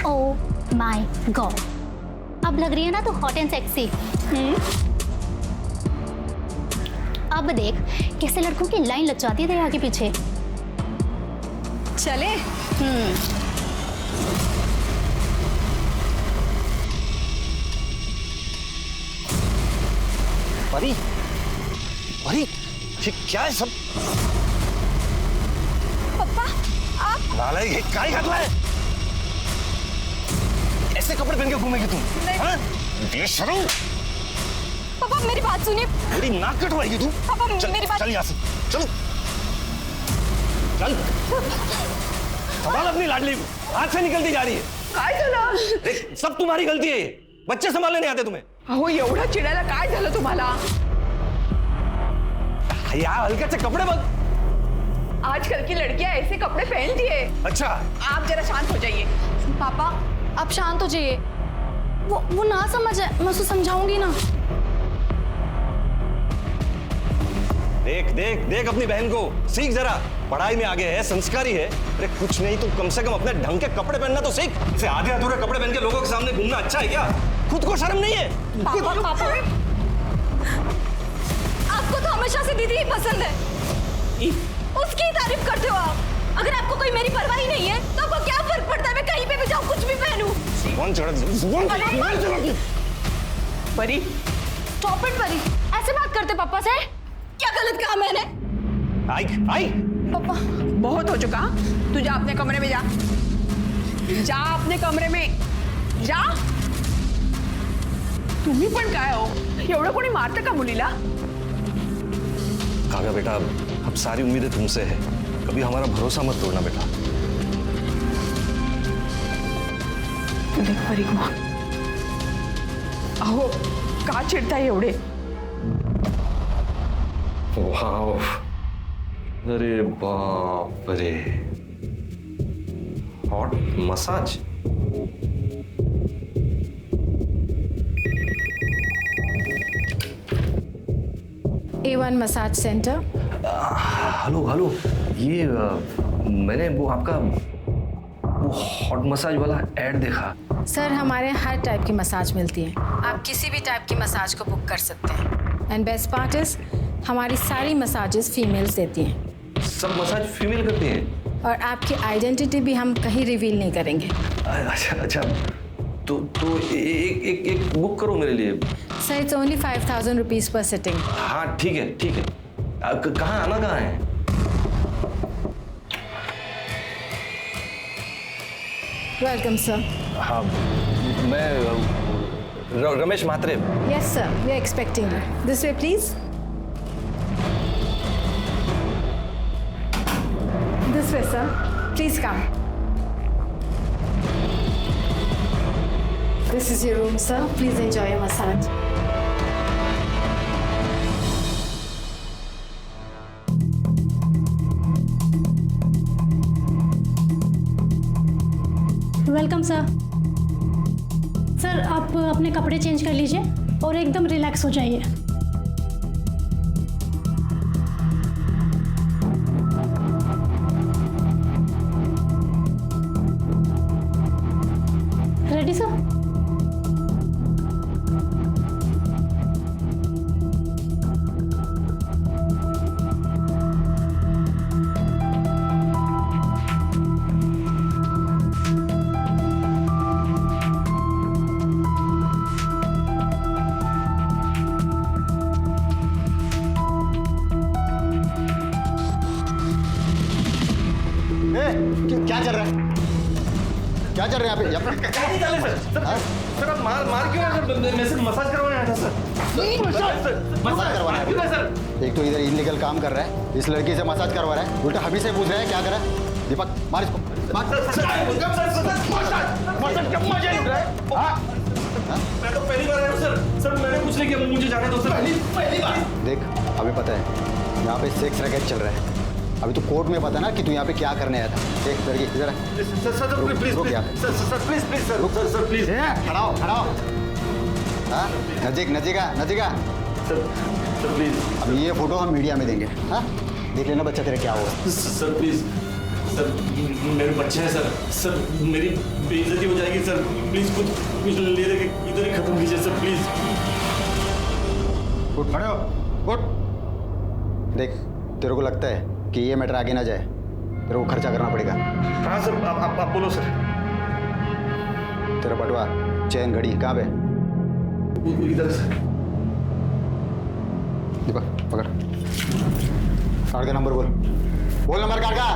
Oh my God, अब लग रही है ना तो हॉट एंड सेक्सी। अब देख कैसे लड़कों की लाइन लग जाती है तेरे आगे पीछे। चले। परी, परी, ये क्या है सब? पापा आप नालायक, ये क्या ही घटना है? ऐसे कपड़े पहन के घूमेगी तुम? हाँ? बेशर्म! पापा मेरी बात सुनिए। मेरी नाक कटवाएगी तू? पापा चल, मेरी बात। चल यहाँ से, चलो, चल। संभाल अपनी लाडली, हाथ से निकलती जा रही है। काय झालं? देख, सब तुम्हारी गलती है ये। बच्चे संभालने नहीं आते तुम्हें। अहो एवढं चिडायला काय झालं तुम्हाला? यार हल्के से कपड़े बग। आजकल की लड़कियां ऐसे कपड़े पहनती है। अच्छा, आप जरा शांत हो जाइए। पापा आप शांत हो जाइए। वो ना समझ है, मैं उसको समझाऊंगी ना। देख देख देख अपनी बहन को, सीख जरा। पढ़ाई में आगे है, संस्कारी है। अरे कुछ नहीं तो कम से कम अपने ढंग के कपड़े पहनना तो सीख। इसे आधे अधूरे कपड़े पहन के लोगों के सामने घूमना अच्छा है क्या? खुद को शर्म नहीं है? पापा पापा आपको तो हमेशा से दीदी ही पसंद है, उसकी ही तारीफ करते हो आप। अगर आपको कोई मेरी परवाह ही नहीं है तो आपको क्या फर्क पड़ता है मैं कहीं पे भी जाऊं, कुछ भी पहनूं? जुबान चढ़ा परी, स्टॉप इट परी, ऐसे बात करते पापा से? क्या गलत कहा मैंने? आई आई पापा बहुत हो चुका। तू जा अपने कमरे में, जा जा अपने कमरे में जा। तुम्ही पण काय हो, एवढं कोणी मारतं का मुलीला? काव्या बेटा, अब सारी उम्मीदें तुमसे है, कभी हमारा भरोसा मत तोड़ना बेटा। देख परी को, अहो का चिडताय एवढे? वाव, अरे बाप रे, hot massage. A1 massage centre. Hello hello, ये मैंने वो आपका वो हॉट मसाज वाला ऐड देखा। सर हमारे यहाँ हर टाइप की मसाज मिलती है, आप किसी भी टाइप की मसाज को बुक कर सकते हैं। एंड बेस्ट पार्ट इज हमारी सारी मसाजेस फीमेल्स देती हैं। सब मसाज फीमेल करती हैं? और आपकी आइडेंटिटी भी हम कहीं रिवील नहीं करेंगे। अच्छा अच्छा, तो एक बुक करो मेरे लिए। Sir it's only 5000 rupees per sitting. हाँ ठीक है ठीक है। कहाँ आना कहाँ है? Welcome sir. हाँ मैं Ramesh Mhatre. Yes sir, we are expecting you. This way please. This way sir, please come. This is your room, sir. Please enjoy your massage. Welcome sir. Sir आप अपने कपड़े चेंज कर लीजिए और एकदम रिलैक्स हो जाइए। Ready sir? क्या चल रहा है? क्या चल रहा है यहाँ पे? क्या नहीं चले सर? सर आप मार क्यों रहे सर? मैं सिर्फ मसाज करवाने आया था सर। मसाज करवाना है? क्यों है सर? एक तो इधर इलीगल काम कर रहा है, इस लड़की से मसाज करवा रहा है, उल्टा हमी से पूछ रहा है क्या कर रहा है? दीपक मार इसको, मार। मैं तो पहली बार आया हूँ सर। सर मैंने कुछ नहीं किया, मुझे जाने दो सर। पहली बार। देख अभी पता है यहाँ पे सेक्स रैकेट चल रहा है। अभी तो कोर्ट में पता ना कि तू यहाँ पे क्या करने आया था। देख लड़की इधर है। सर प्लीज रुक यहाँ please sir please please sir please खड़ा हो, खड़ा हो। हाँ नजीका सर प्लीज। अब ये फोटो हम मीडिया में देंगे। हाँ देख लेना बच्चा तेरे क्या हुआ। सर प्लीज सर मेरे बच्चे हैं सर। सर मेरी बेइज्जती हो जाएगी सर। प्लीज कुछ ले दे के इधर ही खत्म कीजिए सर प्लीज। उठ खड़े हो, उठ। देख, तेरे को लगता है कि ये मैटर आगे ना जाए, तेरे को खर्चा करना पड़ेगा। हाँ सर, आप बोलो सर। तेरा बटुआ, चैन, घड़ी कहाँ पे? इधर सर। दीपक पकड़, कार्ड का नंबर बोल। बोल नंबर कार्ड का।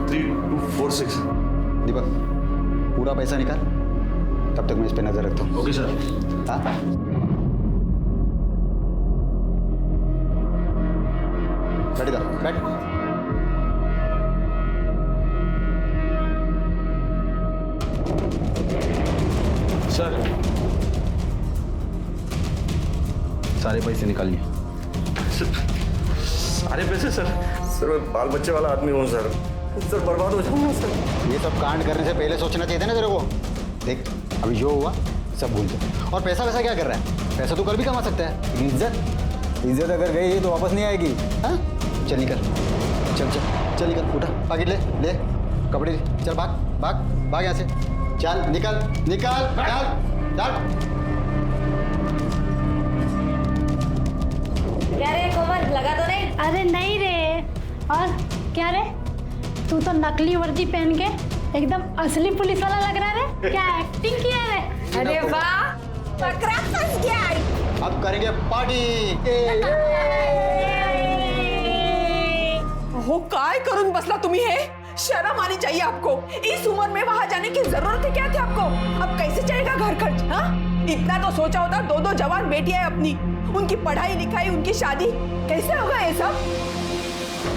3246। दीपक, पूरा पैसा निकाल, तब तक मैं इस पे नजर रखता हूँ। Okay sir. हाँ, बैठ इधर, बैठ। सर सारे पैसे निकाल लिए। सारे पैसे सर? सर मैं बाल बच्चे वाला आदमी हूँ सर। सर बर्बाद हो जाऊंगा सर। ये सब कांड करने से पहले सोचना चाहिए था ना तेरे को। देख, अभी जो हुआ सब भूल जा। और पैसा वैसा क्या कर रहा है? पैसा तो कल भी कमा सकता है। इज्जत अगर गई तो वापस नहीं आएगी। हाँ, चल निकल, चल चल चल निकल, उठा, पैकेट ले ले, कपड़े ले, चल भाग भाग भाग यहाँ से, चल निकल निकल, चल चल। क्या रे कोमल, लगा तो नहीं? अरे नहीं रे। और क्या रे, तू तो नकली वर्दी पहन के एकदम असली पुलिस वाला लग रहा है। क्या एक्टिंग किया है? अरे वाह, बकरा फंस गया। अब करेंगे पार्टी। हो काय करून बसला तुम्ही हे? शर्म आनी चाहिए आपको। इस उम्र में वहां जाने की जरूरत है क्या थी आपको? अब कैसे चलेगा घर खर्च? हाँ, इतना तो सोचा होता। दो जवान बेटियां है अपनी, उनकी पढ़ाई लिखाई, उनकी शादी, कैसे होगा ये सब?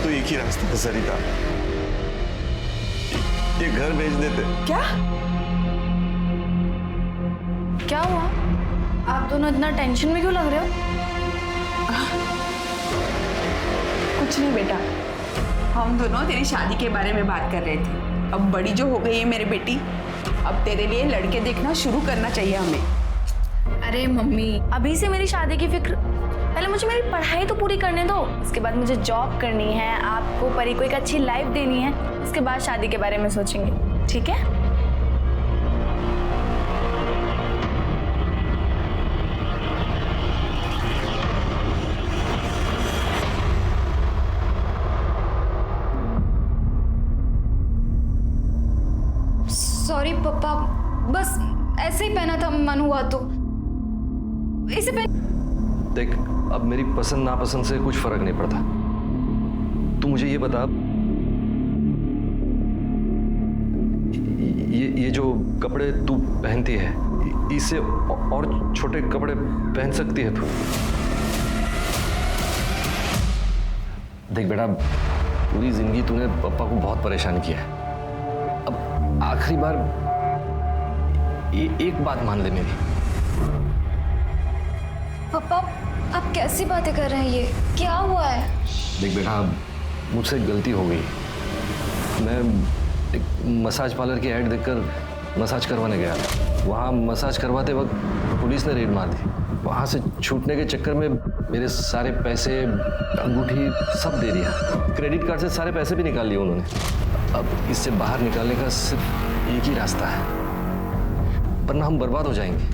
तो एक ही रास्ता है सरिता, ये घर बेच देते। क्या क्या हुआ? आप दोनों इतना टेंशन में क्यों लग रहे हो? कुछ नहीं बेटा, हम दोनों तेरी शादी के बारे में बात कर रहे थे। अब बड़ी जो हो गई है मेरी बेटी, अब तेरे लिए लड़के देखना शुरू करना चाहिए हमें। अरे मम्मी, अभी से मेरी शादी की फिक्र? पहले मुझे मेरी पढ़ाई तो पूरी करने दो, उसके बाद मुझे जॉब करनी है, आपको परी को एक अच्छी लाइफ देनी है, उसके बाद शादी के बारे में सोचेंगे, ठीक है? सॉरी पापा, बस ऐसे ही पहना था, मन हुआ तो इसे पहन। देख, अब मेरी पसंद नापसंद से कुछ फर्क नहीं पड़ता। तू मुझे ये बता, ये जो कपड़े तू पहनती है, इससे और छोटे कपड़े पहन सकती है तू? देख बेटा, पूरी जिंदगी तूने पापा को बहुत परेशान किया है। अब आखिरी बार एक बात मान ले मेरी। पापा, आप कैसी बातें कर रहे हैं? ये क्या हुआ है? देख बेटा, मुझसे गलती हो गई। मैं एक मसाज पार्लर की ऐड देखकर मसाज करवाने गया था। वहाँ मसाज करवाते वक्त पुलिस ने रेड मार दी। वहाँ से छूटने के चक्कर में मेरे सारे पैसे, अंगूठी सब दे दिया। क्रेडिट कार्ड से सारे पैसे भी निकाल लिए उन्होंने। अब इससे बाहर निकालने का सिर्फ एक ही रास्ता है, वरना हम बर्बाद हो जाएंगे।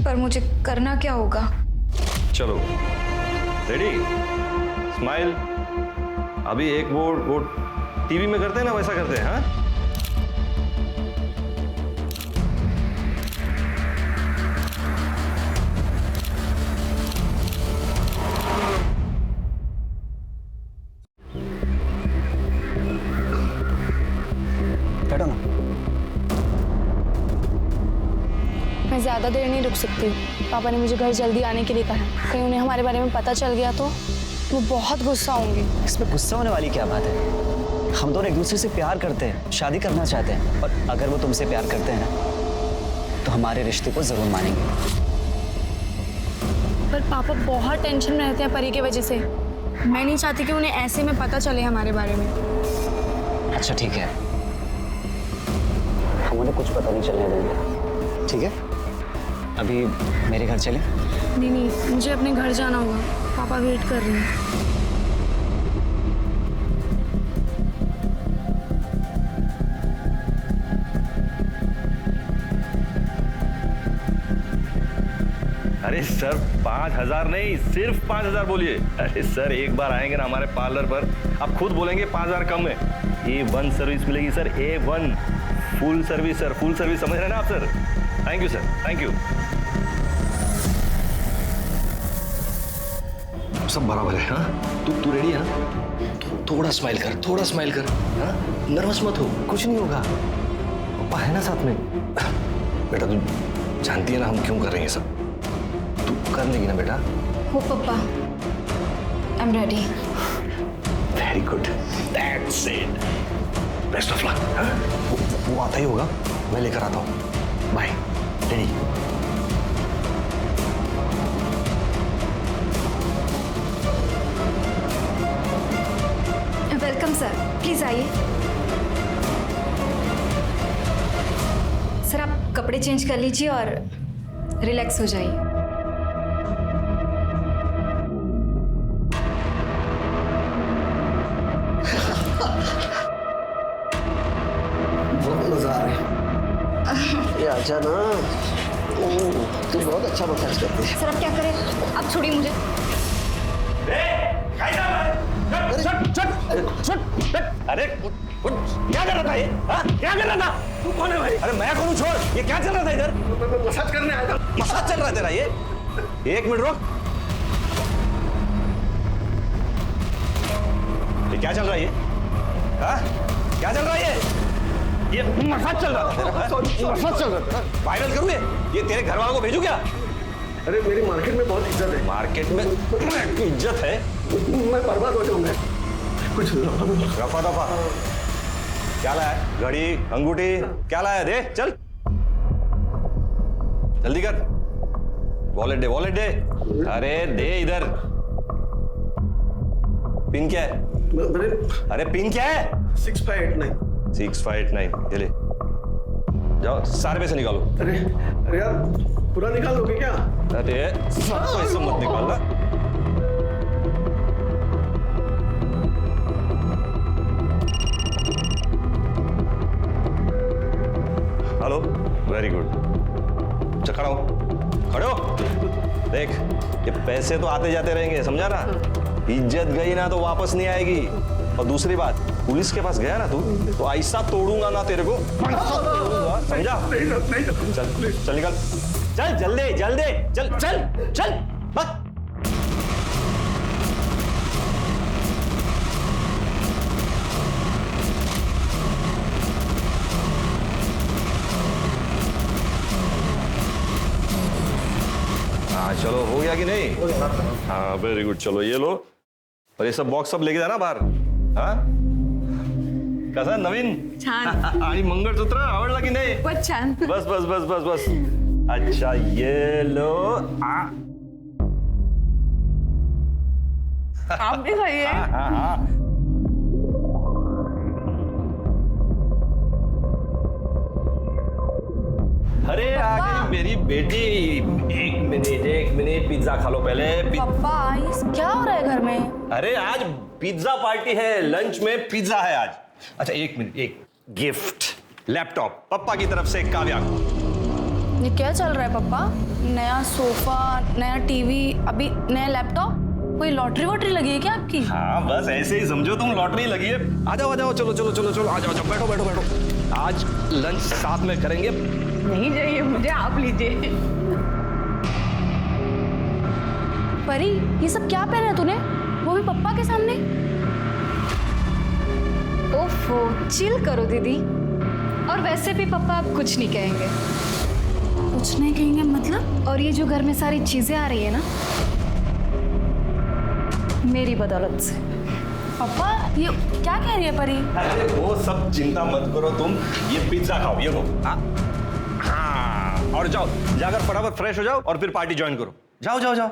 पर मुझे करना क्या होगा? चलो, रेडी, स्माइल। अभी एक वो टीवी में करते हैं ना, वैसा करते हैं। हाँ, बैठो ना। मैं ज़्यादा देर नहीं रुक सकती। पापा ने मुझे घर जल्दी आने के लिए कहा है। कहीं उन्हें हमारे बारे में पता चल गया तो वो बहुत गुस्सा होंगे। इसमें गुस्सा होने वाली क्या बात है? हम दोनों एक दूसरे से प्यार करते हैं, शादी करना चाहते हैं, और अगर वो तुमसे प्यार करते हैं ना, तो हमारे रिश्ते को जरूर मानेंगे। पर पापा बहुत टेंशन में रहते हैं परी की वजह से। मैं नहीं चाहती कि उन्हें ऐसे में पता चले हमारे बारे में। अच्छा ठीक है, हम उन्हें कुछ पता नहीं चलने देंगे, ठीक है? अभी मेरे घर चलें? नहीं, मुझे अपने घर जाना होगा। पापा वेट कर रहे हैं। अरे सर 5,000 नहीं, सिर्फ 5,000 बोलिए। अरे सर एक बार आएंगे ना हमारे पार्लर पर, आप खुद बोलेंगे 5,000 कम है। A1 सर्विस मिलेगी sir, A1 full service sir, full service, समझ रहे हैं ना आप sir? Thank you sir, thank you. सब बराबर है। हाँ तू रेडी है ना? थोड़ा स्माइल कर, थोड़ा स्माइल कर। हाँ नर्वस मत हो, कुछ नहीं होगा, पापा है ना साथ में। बेटा तू जानती है ना हम क्यों कर रहे हैं सब, तू कर लेगी ना बेटा? हो पापा, I am ready. Very good, that's it, best of luck. वो आता ही होगा, मैं लेकर आता हूँ। Bye, ready? Welcome sir, please आइए। सर आप कपड़े चेंज कर लीजिए और रिलैक्स हो जाइए। बहुत मजा आ रहा है। ये आजा ना, तू बहुत अच्छा मसाज करती है। सर अब क्या करें, आप छोड़िए मुझे। अरे क्या कर रहा था ये? क्या कर रहा था? तू कौन है भाई? अरे मैं कौन हूँ, छोड़। ये क्या चल रहा था इधर? मसाज करने आया था। मसाज चल रहा है तेरा ये? एक मिनट रुक। ये क्या चल रहा है ये? क्या चल रहा है ये मसाज चल रहा था। मसाज चल रहा था। वायरल करूँ ये तेरे घर वालों को भेजू क्या? अरे मेरी मार्केट में बहुत इज्जत है। मार्केट में इज्जत है? मैं बर्बाद हो जाऊंगा। कुछ रफा दफा क्या लाया है? घड़ी, अंगूठी क्या लाया? दे चल, जल्दी कर। वॉलेट दे, वॉलेट दे। अरे दे इधर। पिन क्या है? अरे पिन क्या है? 6589। 6589, ये ले जाओ, सारे पैसे निकालो। अरे यार पूरा निकाल दोगे क्या? अरे सब पैसे मत निकालना। Hello, very good. चल खड़ा हो, खड़े हो। देख ये पैसे तो आते जाते रहेंगे, समझा ना? इज्जत गई ना तो वापस नहीं आएगी। और दूसरी बात, पुलिस के पास गया ना तू तो ऐसा तोड़ूंगा ना तेरे को, समझा? चल चल निकल, चल जल्दी जल्दी, चल चल चल बस। हाँ चलो, हो गया कि नहीं? हाँ वेरी गुड, चलो ये लो। और ये सब बॉक्स सब लेके जाना बाहर। हाँ कसा नवीन? छान। आणि मंगळसूत्र आवडला की नाही? बहुत छान। बस बस बस बस बस। अच्छा ये लो। आप भी खाइए। हाँ। अरे आ गई मेरी बेटी। एक मिनट पिज्जा खा लो पहले। पापा ये क्या हो रहा है घर में? अरे आज पिज्जा पार्टी है, लंच में पिज्जा है आज। अच्छा एक मिनट, एक गिफ्ट, लैपटॉप पप्पा की तरफ से काव्या को। ये क्या चल रहा है पापा? नया सोफा, नया टीवी, अभी नया लैपटॉप? कोई लॉटरी वॉटरी लगी है क्या आपकी? हाँ बस ऐसे ही समझो तुम, लॉटरी लगी है। आ जाओ चलो चलो चलो चलो, आ जाओ बैठो बैठो बैठो। आज लंच साथ में करेंगे। नहीं चाहिए मुझे, आप लीजिए। परी ये सब क्या पहना है तूने, वो भी पप्पा के सामने? ओफो, चिल करो दीदी। और वैसे भी पापा अब कुछ नहीं कहेंगे। कुछ नहीं कहेंगे मतलब? और ये जो घर में सारी चीजें आ रही है ना, मेरी बदौलत से। पापा ये क्या कह रही है परी? अरे वो सब चिंता मत करो तुम, ये पिज्जा खाओ, ये लो। हाँ और जाओ, जाकर फटाफट फ्रेश हो जाओ और फिर पार्टी ज्वाइन करो। जाओ जाओ जाओ।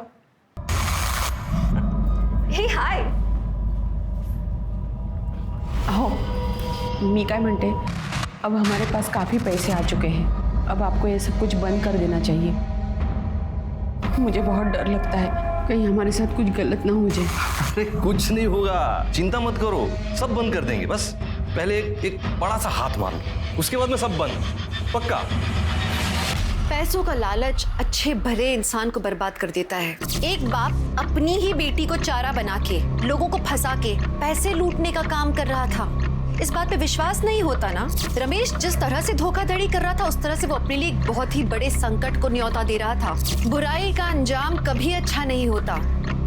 हे हाय। हो, मी काय म्हणते, अब हमारे पास काफी पैसे आ चुके हैं। अब आपको ये सब कुछ बंद कर देना चाहिए। मुझे बहुत डर लगता है कहीं हमारे साथ कुछ गलत ना हो जाए। अरे कुछ नहीं होगा, चिंता मत करो, सब बंद कर देंगे। बस पहले एक बड़ा सा हाथ मारो, उसके बाद में सब बंद, पक्का। पैसों का लालच अच्छे भले इंसान को बर्बाद कर देता है। एक बाप अपनी ही बेटी को चारा बना के, लोगों को फंसा के पैसे लूटने का काम कर रहा था। इस बात पे विश्वास नहीं होता ना? रमेश जिस तरह से धोखाधड़ी कर रहा था, उस तरह से वो अपने लिए एक बहुत ही बड़े संकट को न्योता दे रहा था। बुराई का अंजाम कभी अच्छा नहीं होता।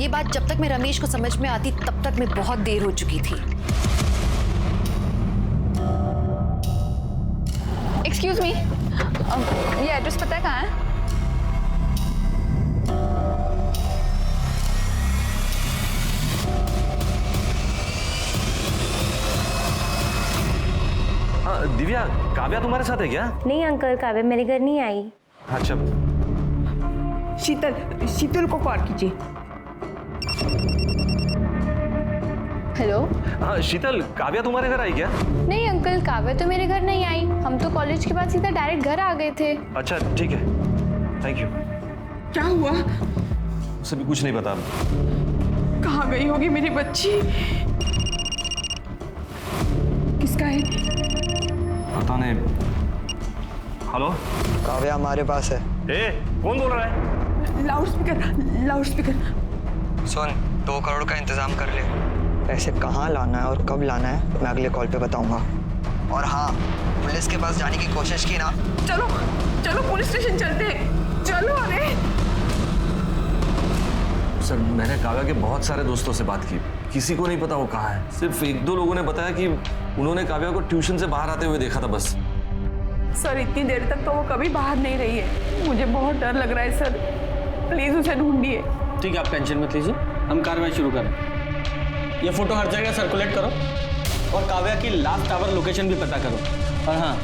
ये बात जब तक मैं रमेश को समझ में आती, तब तक मैं बहुत देर हो चुकी थी। एक्सक्यूज मी, ये एड्रेस पता है कहाँ है? दिव्या, काव्या तुम्हारे साथ है क्या? नहीं अंकल, काव्या मेरे घर नहीं आई। अच्छा। शीतल को कॉल कीजिए। हेलो। हाँ शीतल, काव्या तुम्हारे घर आई क्या? नहीं अंकल, काव्या तो मेरे घर नहीं आई। हम तो कॉलेज के बाद सीधा डायरेक्ट घर आ गए थे। अच्छा ठीक है, थैंक यू। क्या हुआ? उसे भी कुछ नहीं पता। कहाँ गई होगी मेरी बच्ची? किसका है? पता नहीं। हेलो, काव्या हमारे पास है। ए, कौन बोल रहा है? लाउडस्पीकर। सुन, 2 करोड़ का इंतजाम कर ले। पैसे कहाँ लाना है और कब लाना है मैं अगले कॉल पे बताऊंगा। और हाँ, पुलिस के पास जाने की कोशिश की ना। चलो पुलिस स्टेशन चलते हैं। चलो। अरे सर, मैंने काव्या के बहुत सारे दोस्तों से बात की, किसी को नहीं पता वो कहाँ है। सिर्फ 1-2 लोगों ने बताया कि उन्होंने काव्या को ट्यूशन से बाहर आते हुए देखा था बस। सर, इतनी देर तक तो वो कभी बाहर नहीं रही है। मुझे बहुत डर लग रहा है सर, प्लीज उसे ढूंढिए। ठीक है, आप टेंशन मत लीजिए, हम कार्रवाई शुरू करें। ये फोटो हर जगह सर्कुलेट करो और काव्या की लास्ट आवर लोकेशन भी पता करो। और हाँ,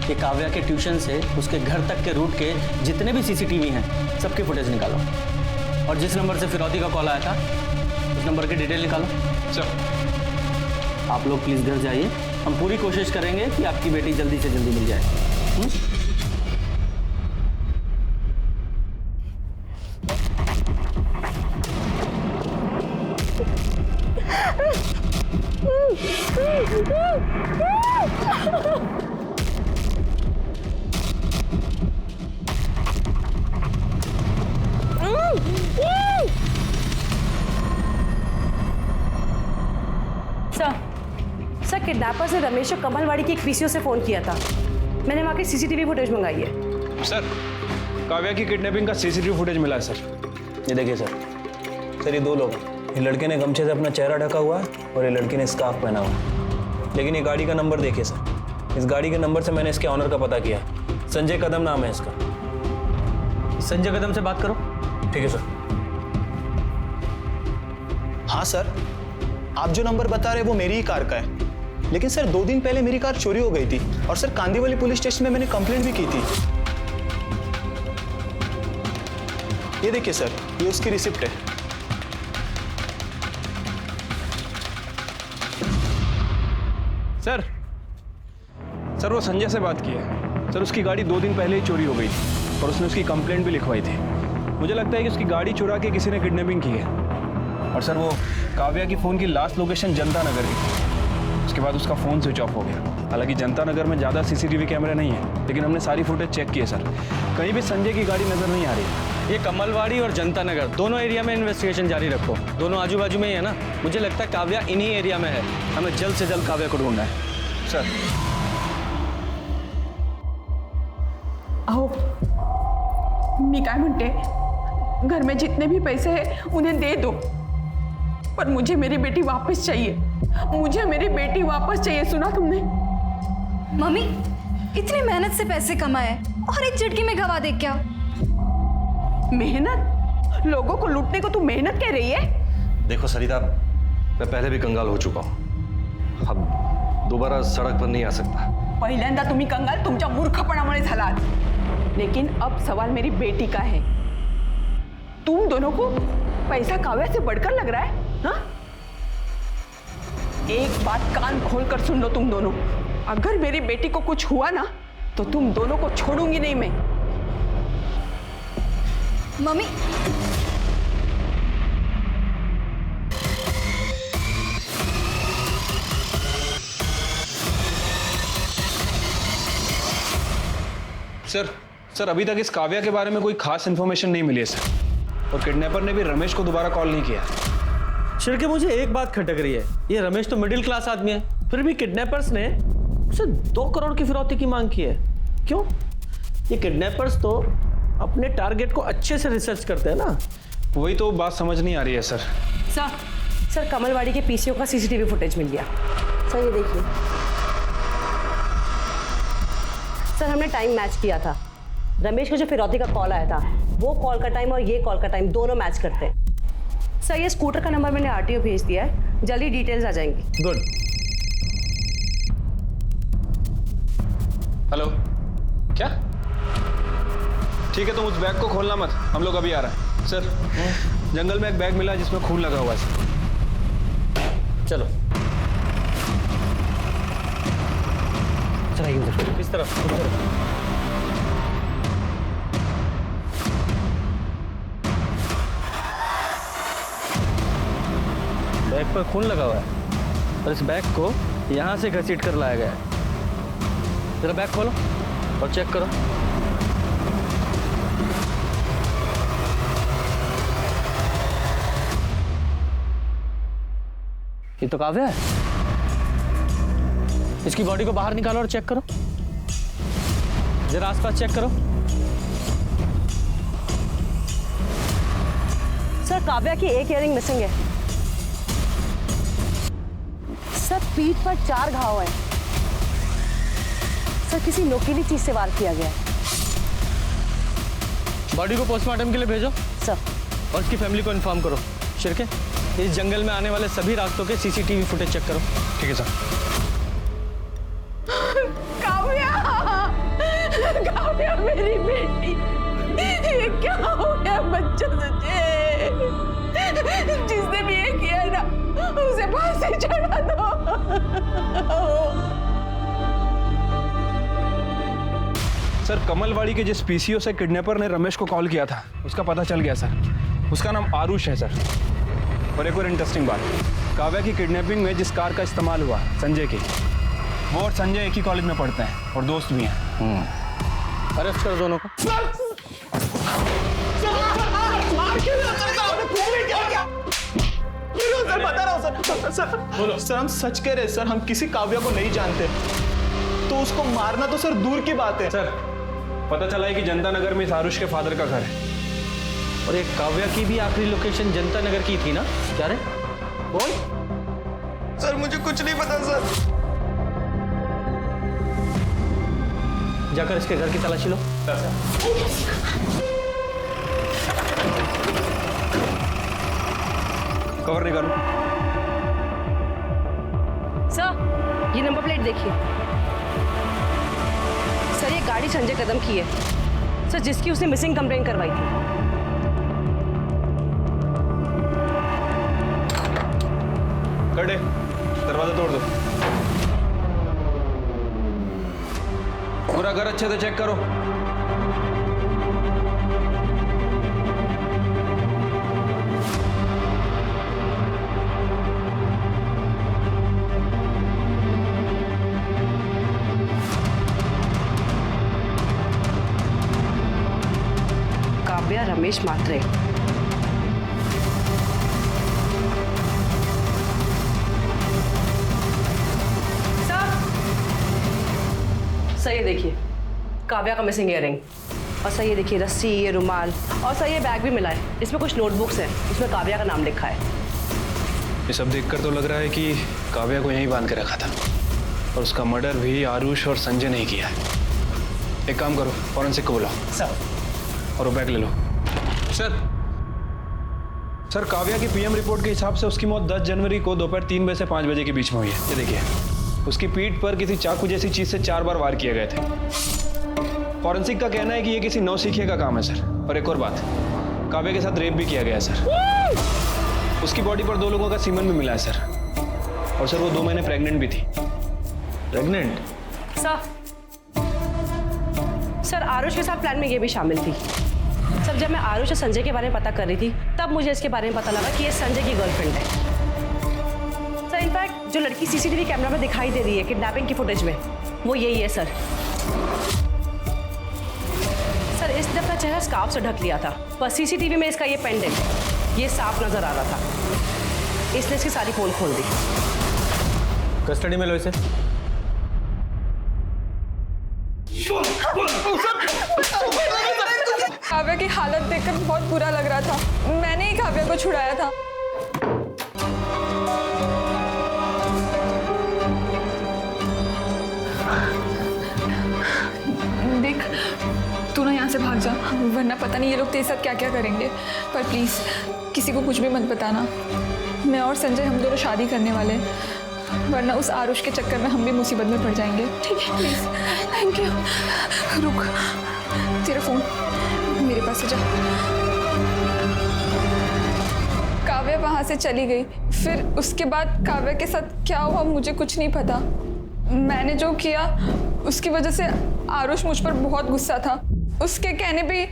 ये काव्या के ट्यूशन से उसके घर तक के रूट के जितने भी सीसीटीवी हैं, सबकी फुटेज निकालो। और जिस नंबर से फिरौती का कॉल आया था, उस नंबर की डिटेल निकालो। चलो, आप लोग प्लीज़ घर जाइए। हम पूरी कोशिश करेंगे कि आपकी बेटी जल्दी से जल्दी मिल जाए। सर, किडनैपर से रमेश और कमलवाड़ी की एक पीसीओ से फोन किया था। मैंने वहाँ की सीसीटीवी फुटेज मंगाई है। सर, काव्या की किडनैपिंग का सीसीटीवी फुटेज मिला है सर। ये देखिए सर, ये 2 लोग, ये लड़के ने गमछे से अपना चेहरा ढका हुआ है और ये लड़की ने स्कार्फ पहना हुआ है। लेकिन ये गाड़ी का नंबर देखिए सर, इस गाड़ी के नंबर से मैंने इसके ऑनर का पता किया। संजय कदम नाम है इसका। संजय कदम से बात करो। ठीक है सर। हाँ सर, आप जो नंबर बता रहे हैं वो मेरी ही कार का है। लेकिन सर 2 दिन पहले मेरी कार चोरी हो गई थी और सर कांदीवली पुलिस स्टेशन में मैंने कंप्लेंट भी की थी। ये देखिए सर, ये उसकी रिसिप्ट है। सर वो संजय से बात की है। सर उसकी गाड़ी 2 दिन पहले ही चोरी हो गई थी और उसने उसकी कंप्लेंट भी लिखवाई थी। मुझे लगता है कि उसकी गाड़ी चुरा के किसी ने किडनैपिंग की है। और सर वो काव्या की फ़ोन की लास्ट लोकेशन जनता नगर की थी। उसके बाद उसका फ़ोन स्विच ऑफ हो गया। हालांकि जनता नगर में ज़्यादा सीसीटीवी कैमरे नहीं है, लेकिन हमने सारी फुटेज चेक की है सर, कहीं भी संजय की गाड़ी नज़र नहीं आ रही। ये कमलवाड़ी और जनता नगर दोनों एरिया में इन्वेस्टिगेशन जारी रखो। दोनों आजू बाजू में ही है ना। मुझे लगता है काव्या इन्हीं एरिया में है। हमें जल्द से जल्द काव्या को ढूंढना है सर। अहो, मी काय म्हणते, घर में जितने भी पैसे हैं उन्हें दे दो, पर मुझे मेरी बेटी वापस चाहिए। मुझे मेरी बेटी वापस चाहिए, सुना तुमने? मम्मी, इतनी मेहनत से पैसे कमाए और एक झटके में गवा दे क्या? मेहनत? लोगों को लूटने को तू मेहनत कह रही है? देखो सरिता, मैं पहले भी कंगाल हो चुका हूँ, अब दोबारा सड़क पर नहीं आ सकता। पहिल्यांदा तुम्ही कंगाल तुमच्या मूर्खपणामुळे झालात, लेकिन अब सवाल मेरी बेटी का है। तुम दोनों को पैसा काव्या से बढ़कर लग रहा है? हाँ? एक बात कान खोलकर सुन लो तुम दोनों, अगर मेरी बेटी को कुछ हुआ ना तो तुम दोनों को छोड़ूंगी नहीं मैं। मम्मी, सर सर अभी तक इस काव्या के बारे में कोई खास इन्फॉर्मेशन नहीं मिली है सर, और किडनैपर ने भी रमेश को दोबारा कॉल नहीं किया। शिर्के, मुझे एक बात खटक रही है, ये रमेश तो मिडिल क्लास आदमी है, फिर भी किडनैपर्स ने उसे 2 करोड़ की फिरौती की मांग की है। क्यों? ये किडनैपर्स तो अपने टारगेट को अच्छे से रिसर्च करते हैं ना। वही तो बात समझ नहीं आ रही है सर। सर कमलवाड़ी के पीसीओ का सीसीटीवी फुटेज मिल गया। सर ये देखिए, सर हमने टाइम मैच किया था। रमेश को जो फिरौती का कॉल आया था, वो कॉल का टाइम और ये कॉल का टाइम दोनों मैच करते हैं। सर ये स्कूटर का नंबर मैंने आरटीओ भेज दिया है, जल्दी डिटेल्स आ जाएंगी। गुड। हेलो, क्या? ठीक है, तुम उस बैग को खोलना मत, हम लोग अभी आ रहे हैं। सर जंगल में एक बैग मिला जिसमें खून लगा हुआ है सर। चलो चलाइए उधर, इस तरफ। बैग पर खून लगा हुआ है और इस बैग को यहाँ से घसीट कर लाया गया है। जरा बैग खोलो और चेक करो। ये तो काव्या है। इसकी बॉडी को बाहर निकालो और चेक करो। जरा आसपास चेक करो। सर काव्या की एक इयरिंग मिसिंग है। सर पीठ पर 4 घाव हैं। सर किसी नोकीली चीज से वार किया गया है। बॉडी को पोस्टमार्टम के लिए भेजो सर, और इसकी फैमिली को इन्फॉर्म करो। शिर्के, इस जंगल में आने वाले सभी रास्तों के सीसीटीवी फुटेज चेक करो। ठीक है सर। काव्या मेरी बेटी, ये क्या हो गया बच्चा तुझे? जिसने भी ये किया ना, उसे फांसी चढ़ा दो। सर कमलवाड़ी के जिस पीसीओ से किडनैपर ने रमेश को कॉल किया था, उसका पता चल गया सर। उसका नाम आरुष है सर। और एक और इंटरेस्टिंग बात, काव्या की किडनैपिंग में जिस कार का इस्तेमाल हुआ संजय की, वो और संजय एक ही कॉलेज में पढ़ते हैं और दोस्त भी हैं। अरेस्ट करो दोनों को। सर बता रहा हूँ सर। सर बोलो सर, हम सच कह रहे हैं सर, हम किसी काव्या को नहीं जानते, तो उसको मारना तो सर दूर की बात है। सर पता चला है कि जनता नगर में इस आरुष के फादर का घर है। और एक काव्या की भी आखिरी लोकेशन जनता नगर की थी ना? क्या रे बोल। सर मुझे कुछ नहीं पता सर। जाकर इसके घर की तलाशी लो। कवर निकालो। सर ये नंबर प्लेट देखिए। सर ये गाड़ी संजय कदम की है सर, जिसकी उसने मिसिंग कंप्लेन करवाई थी। कड़े, दरवाजा तोड़ दो। पूरा घर अच्छे से चेक करो। काव्या रमेश मात्रे। सर ये देखिए काव्या का मिसिंग इयरिंग, और सर ये देखिए रस्सी, ये रुमाल, और सर ये बैग भी मिला है। इसमें कुछ नोटबुक्स हैं, इसमें काव्या का नाम लिखा है। ये सब देखकर तो लग रहा है कि काव्या को यहीं बांध के रखा था, और उसका मर्डर भी आरुष और संजय ने किया है। एक काम करो, फॉरेंसिक को बुलाओ सर, और वो बैग ले लो। सर काव्या की पीएम रिपोर्ट के हिसाब से उसकी मौत 10 जनवरी को दोपहर 3 बजे से 5 बजे के बीच में हुई है। ये देखिए, उसकी पीठ पर किसी चाकू जैसी चीज से 4 बार वार किए गए थे। फॉरेंसिक का कहना है कि ये किसी नौसिखिए का काम है सर। और एक और बात, काव्या के साथ रेप भी किया गया है सर। उसकी बॉडी पर 2 लोगों का सीमन भी मिला है सर। और सर वो 2 महीने प्रेग्नेंट भी थी। प्रेग्नेंट? सर आरुष के साथ प्लान में ये भी शामिल थी। सर जब मैं आरुष और संजय के बारे में पता कर रही थी, तब मुझे इसके बारे में पता लगा कि ये संजय की गर्लफ्रेंड है। सर इनफैक्ट जो लड़की सीसीटीवी कैमरा में दिखाई दे रही है किडनैपिंग की फुटेज में, वो यही है सर। इसने अपना चेहरा स्कार्फ से ढक लिया था, पर सीसीटीवी में इसका ये पेंडेंट ये साफ नजर आ रहा था, इसने इसकी सारी पोल खोल दी। कस्टडी में लो इसे। काव्या की हालत देखकर बहुत बुरा लग रहा था, मैंने ही काव्या को छुड़ाया था। देख तू ना यहाँ से भाग जा, वरना पता नहीं ये लोग तेरे साथ क्या क्या करेंगे। पर प्लीज किसी को कुछ भी मत बताना। मैं और संजय हम दोनों शादी करने वाले हैं, वरना उस आरुष के चक्कर में हम भी मुसीबत में पड़ जाएंगे। ठीक है प्लीज। Thank you. रुक, तेरा फोन मेरे पास से जा। काव्या वहां से चली गई, फिर उसके बाद काव्या के साथ क्या हुआ मुझे कुछ नहीं पता। मैंने जो किया उसकी वजह से आरुष मुझ पर बहुत गुस्सा था। उसके कहने पे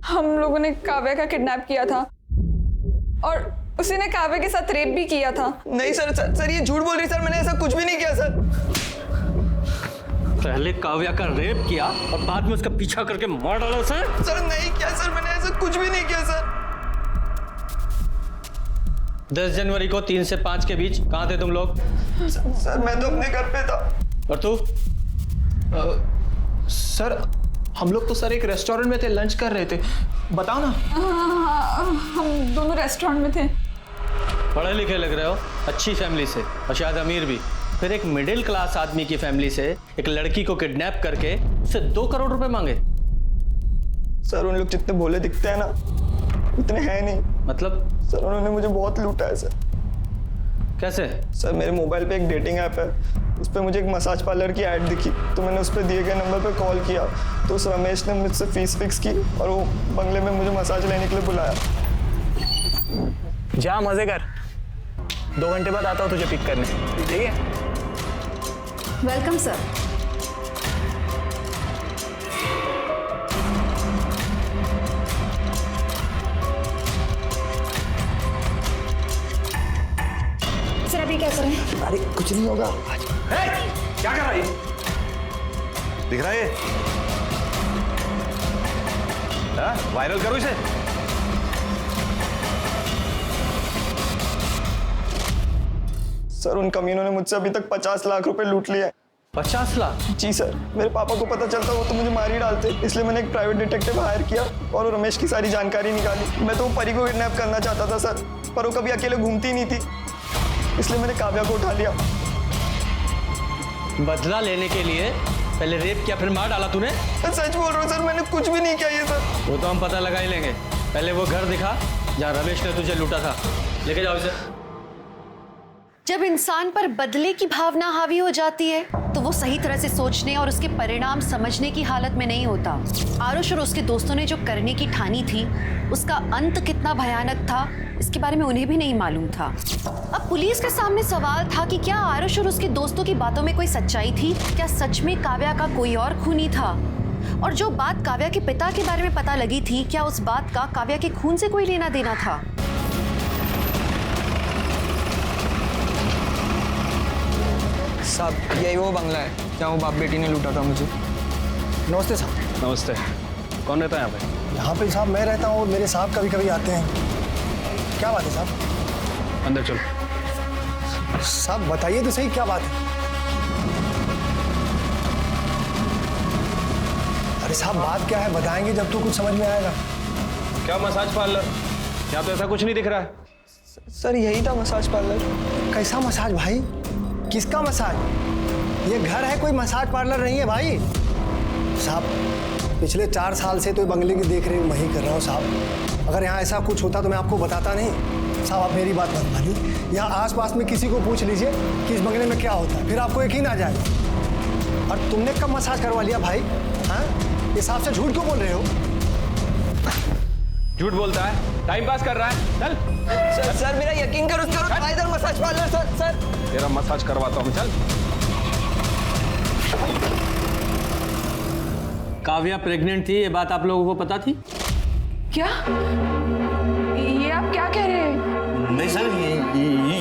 हम लोगों ने काव्या का किडनैप किया था और उसी ने काव्या के साथ रेप भी किया था। नहीं सर ये झूठ बोल रही सर, मैंने ऐसा कुछ भी नहीं किया सर। पहले काव्या का रेप किया और बाद में उसका पीछा करके मार डाला उसे। सर नहीं किया सर, मैंने ऐसा कुछ भी नहीं किया सर। 10 जनवरी को 3 से 5 के बीच कहाँ थे तुम लोग? सर मैं तो अपने घर पे था। और तू? सर हम लोग तो सर एक रेस्टोरेंट में थे, लंच कर रहे थे। बताओ ना। हम दोनों रेस्टोरेंट में थे। पढ़े लिखे लग रहे हो, अच्छी फैमिली से और शायद अमीर भी। फिर एक मिडिल क्लास आदमी की फैमिली से एक लड़की को किडनैप करके उससे 2 करोड़ रुपए मांगे। सर उन लोग जितने भोले दिखते हैं ना उतने हैं नहीं। मतलब? सर उन्होंने मुझे बहुत लूटा है सर। कैसे? सर मेरे मोबाइल पे एक डेटिंग ऐप है, उस पर मुझे एक मसाज पार्लर की ऐड दिखी, तो मैंने उस पर दिए गए नंबर पे कॉल किया, तो उस रमेश ने मुझसे फीस फिक्स की और वो बंगले में मुझे मसाज लेने के लिए बुलाया। जा मजे कर, 2 घंटे बाद आता हूँ तुझे पिक करने। ठीक है? Welcome sir. सर अभी क्या करें? अरे कुछ नहीं होगा। क्या कर रहा है? दिख रहा है? वायरल करो इसे। सर उन कमीनों ने मुझसे अभी तक 50 लाख रुपए लूट लिए। 50 लाख? जी सर, मेरे पापा को पता चलता वो तो मुझे मार ही डालते, इसलिए मैंने एक प्राइवेट डिटेक्टिव हायर किया और रमेश की सारी जानकारी निकाली। मैं तो वो परी को किडनैप करना चाहता था सर, पर वो कभी अकेले घूमती नहीं थी, इसलिए मैंने काव्या को उठा लिया। बदला लेने के लिए पहले रेप किया फिर मार डाला तूने? मैं सच बोल रहा हूँ सर, मैंने कुछ भी नहीं किया ये सर। वो तो हम पता लगा ही लेंगे। पहले वो घर दिखा जहाँ रमेश ने तुझे लूटा था, लेके जाओ इसे। जब इंसान पर बदले की भावना हावी हो जाती है तो वो सही तरह से सोचने और उसके परिणाम समझने की हालत में नहीं होता। आरुष और उसके दोस्तों ने जो करने की ठानी थी उसका अंत कितना भयानक था इसके बारे में उन्हें भी नहीं मालूम था। अब पुलिस के सामने सवाल था कि क्या आरुष और उसके दोस्तों की बातों में कोई सच्चाई थी? क्या सच में काव्या का कोई और खूनी था? और जो बात काव्या के पिता के बारे में पता लगी थी, क्या उस बात का काव्या के खून से कोई लेना देना था? साहब यही वो बंगला है जहाँ वो बाप बेटी ने लूटा था मुझे। नमस्ते साहब। नमस्ते। कौन रहता है यहाँ पे? यहाँ पे साहब मैं रहता हूँ और मेरे साहब कभी कभी आते हैं। क्या बात है साहब? अंदर चलो। साहब बताइए तो सही क्या बात है? अरे साहब बात क्या है बताएंगे जब तो कुछ समझ में आएगा। क्या मसाज पार्लर? यहाँ तो ऐसा कुछ नहीं दिख रहा है। सर यही था मसाज पार्लर। कैसा मसाज भाई? किसका मसाज? ये घर है, कोई मसाज पार्लर नहीं है भाई। साहब पिछले 4 साल से तो बंगले की देख रेख मैं ही कर रहा हूँ साहब। अगर यहाँ ऐसा कुछ होता तो मैं आपको बताता नहीं। साहब आप मेरी बात मत मानिए, यहाँ आसपास में किसी को पूछ लीजिए कि इस बंगले में क्या होता है, फिर आपको यकीन आ जाए। और तुमने कब मसाज करवा लिया भाई? हाँ इस हिसाब से झूठ क्यों बोल रहे हो? झूठ बोलता है, टाइम पास कर रहा है। चल सर मेरा यकीन करो, इधर मसाज पार्लर। सर तेरा मसाज करवाता हूँ, चल। काव्या प्रेग्नेंट थी, ये बात आप लोगों को पता थी? क्या? ये आप क्या कह रहे हैं? नहीं सर,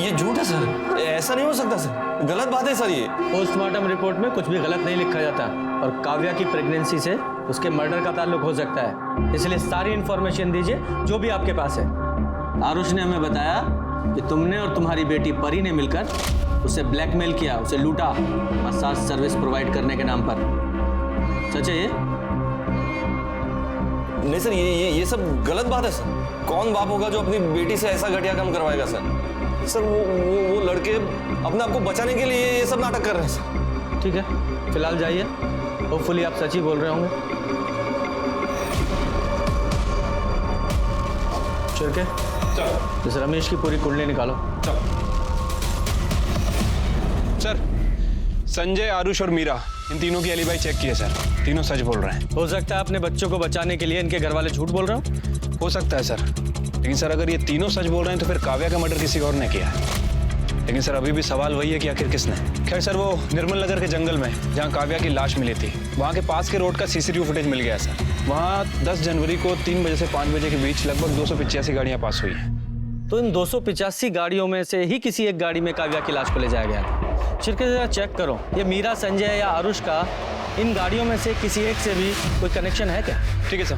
ये झूठ है सर, ऐसा नहीं हो सकता सर, गलत बात है सर। ये पोस्टमार्टम रिपोर्ट में कुछ भी गलत नहीं लिखा जाता और काव्या की प्रेगनेंसी से उसके मर्डर का ताल्लुक हो सकता है, इसलिए सारी इंफॉर्मेशन दीजिए जो भी आपके पास है। आरुष ने हमें बताया कि तुमने और तुम्हारी बेटी परी ने मिलकर उसे ब्लैकमेल किया, उसे लूटा मसाज सर्विस प्रोवाइड करने के नाम पर। सच है ये? नहीं सर, ये सब गलत बात है सर। कौन बाप होगा जो अपनी बेटी से ऐसा घटिया काम करवाएगा सर? सर वो लड़के अपने आप को बचाने के लिए ये सब नाटक कर रहे हैं सर। ठीक है, फिलहाल जाइए, होपफुली आप सच ही बोल रहे होंगे। चल के इस रमेश की पूरी कुंडली निकालो। सर, संजय, आरुष और मीरा, इन तीनों की एलिबाई चेक की है सर। तीनों सच बोल रहे हैं। हो सकता है अपने बच्चों को बचाने के लिए इनके घर वाले झूठ बोल रहे हो। हो सकता है सर, लेकिन सर अगर ये तीनों सच बोल रहे हैं तो फिर काव्या का मर्डर किसी और ने किया है। लेकिन सर अभी भी सवाल वही है कि आखिर किसने। खैर सर, वो निर्मल नगर के जंगल में जहाँ काव्या की लाश मिली थी, वहाँ के पास के रोड का CCTV फुटेज मिल गया सर। वहाँ 10 जनवरी को 3 बजे से 5 बजे के बीच लगभग 285 गाड़ियाँ पास हुई हैं। तो इन 285 गाड़ियों में से ही किसी एक गाड़ी में काव्या की लाश को ले जाया गया था। शिरके जरा चेक करो, ये मीरा, संजय या आरुष का इन गाड़ियों में से किसी एक से भी कोई कनेक्शन है क्या? ठीक है सर।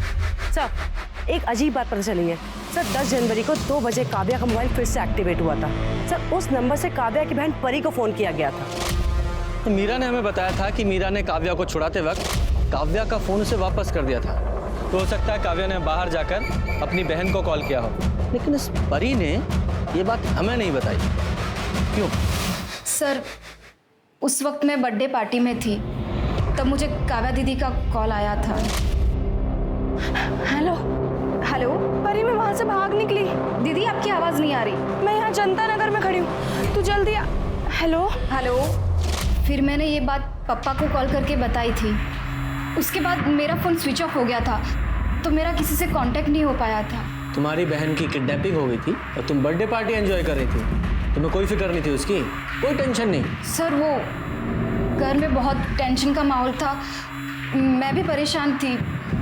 सर, एक अजीब बात पता चली है सर। 10 जनवरी को 2 बजे काव्या का मोबाइल फिर से एक्टिवेट हुआ था सर। उस नंबर से काव्या की बहन परी को फोन किया गया था। तो मीरा ने हमें बताया था कि मीरा ने काव्या को छुड़ाते वक्त काव्या का फोन उसे वापस कर दिया था। तो हो सकता है काव्या ने बाहर जाकर अपनी बहन को कॉल किया हो, लेकिन इस परी ने ये बात हमें नहीं बताई। क्यों? सर, उस वक्त मैं बर्थडे पार्टी में थी, तब मुझे काव्या दीदी का कॉल आया था। हेलो हेलो परी, मैं वहाँ से भाग निकली। दीदी, आपकी आवाज़ नहीं आ रही। मैं यहाँ जनता नगर में खड़ी हूँ, तू जल्दी आ। Hello hello. फिर मैंने ये बात पापा को कॉल करके बताई थी। उसके बाद मेरा फ़ोन स्विच ऑफ हो गया था, तो मेरा किसी से कांटेक्ट नहीं हो पाया था। तुम्हारी बहन की किडनैपिंग हो गई थी और तुम बर्थडे पार्टी एंजॉय कर रही थी। तुम्हें कोई फिक्र नहीं थी उसकी? कोई टेंशन नहीं? सर, वो घर में बहुत टेंशन का माहौल था, मैं भी परेशान थी।